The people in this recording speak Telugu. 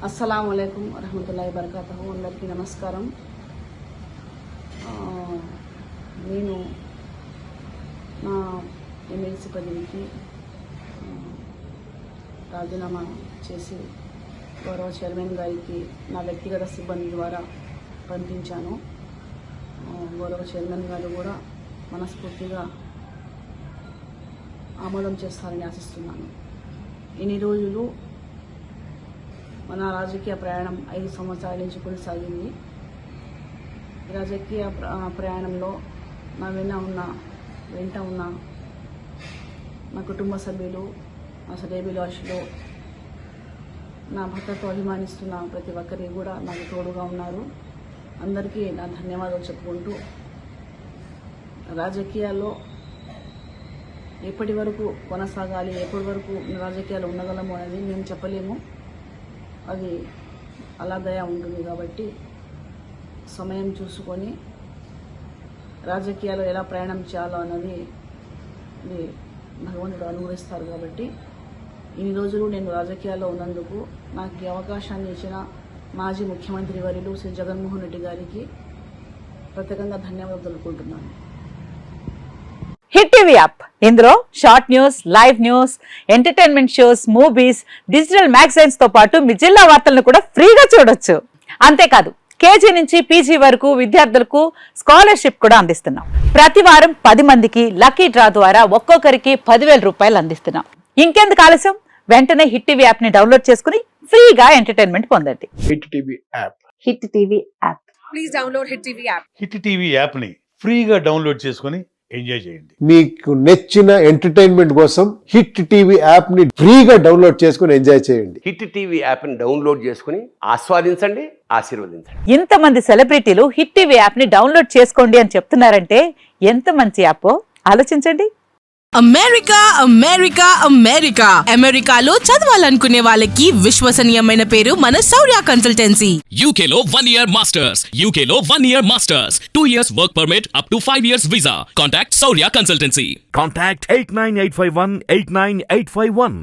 అస్సలాము అలైకుం వరహమతుల్లాహి వబరకాతుహు. అందరికీ నమస్కారం. నేను నా ఎమ్మెల్సీ పదవికి రాజీనామా చేసి గౌరవ చైర్మన్ గారికి నా వ్యక్తిగత సిబ్బంది ద్వారా పంపించాను. గౌరవ చైర్మన్ గారు కూడా మనస్ఫూర్తిగా ఆమోదం చేస్తారని ఆశిస్తున్నాను. ఇన్ని రోజులు మన రాజకీయ ప్రయాణం 5 సంవత్సరాల నుంచి కొనసాగింది. రాజకీయ ప్రయాణంలో నా వెంట ఉన్న నా కుటుంబ సభ్యులు, నా శ్రేయోభిలాషులు, నా భర్తతో అభిమానిస్తున్న ప్రతి ఒక్కరికి కూడా నాకు తోడుగా ఉన్నారు. అందరికీ నా ధన్యవాదాలు చెప్పుకుంటూ, రాజకీయాల్లో ఎప్పటి వరకు కొనసాగాలి, ఎప్పటి వరకు రాజకీయాలు ఉండగలము అనేది మేము చెప్పలేము. అది అలా దయ ఉంటుంది. కాబట్టి సమయం చూసుకొని రాజకీయాలు ఎలా ప్రయాణం చేయాలో అన్నది భగవంతుడు అనుగ్రహిస్తారు. కాబట్టి ఇన్ని రోజులు నేను రాజకీయాల్లో ఉన్నందుకు నాకు ఈ అవకాశాన్ని ఇచ్చిన మాజీ ముఖ్యమంత్రి వర్యులు శ్రీ జగన్మోహన్ రెడ్డి గారికి ప్రత్యేకంగా ధన్యవాదాలు తెలుపుకుంటున్నాను. హిట్ టీవీ యాప్, ఇందులో short news, live news, entertainment shows, movies, digital magazines తో పాటు మీ జిల్లా వార్తలను కూడా ఫ్రీగా చూడొచ్చు. అంతేకాదు, కేజీ నుంచి పీజీ వరకు విద్యార్థులకు స్కాలర్షిప్ కూడా అందిస్తున్నాం. ప్రతి వారం 10 మందికి లక్కీ డ్రా ద్వారా ఒక్కొక్కరికి 10,000 రూపాయలు అందిస్తున్నాం. ఇంకెందుకు ఆలస్యం, వెంటనే హిట్ టీవీ యాప్ ని డౌన్లోడ్ చేసుకుని ఫ్రీగా ఎంటర్టైన్మెంట్ పొందండి. Hit TV app. Hit TV app. Please download hit TV app. Hit TV app ని ఫ్రీగా డౌన్లోడ్ చేసుకుని ఎంజాయ్ చేయండి. మీకు నచ్చిన ఎంటర్టైన్మెంట్ కోసం హిట్ టీవీ యాప్ ని ఫ్రీగా డౌన్లోడ్ చేసుకుని ఎంజాయ్ చేయండి. హిట్ టీవీ యాప్ ని డౌన్లోడ్ చేసుకుని ఆస్వాదించండి, ఆశీర్వదించండి. ఇంతమంది సెలబ్రిటీలు హిట్ టీవీ యాప్ ని డౌన్లోడ్ చేసుకోండి అని చెప్తున్నారంటే ఎంత మంచి యాప్ ఆలోచించండి. అమెరికా అమెరికా అమెరికా అమెరికాలో చదవాలనుకునే వాళ్ళకి విశ్వసనీయమైన పేరు మన శౌర్య కన్సల్టెన్సీ. UK లో 1 year masters. UK లో 1 year masters. 2 years work permit up to 5 years visa. Contact Saurya Consultancy. Contact 89851 89851.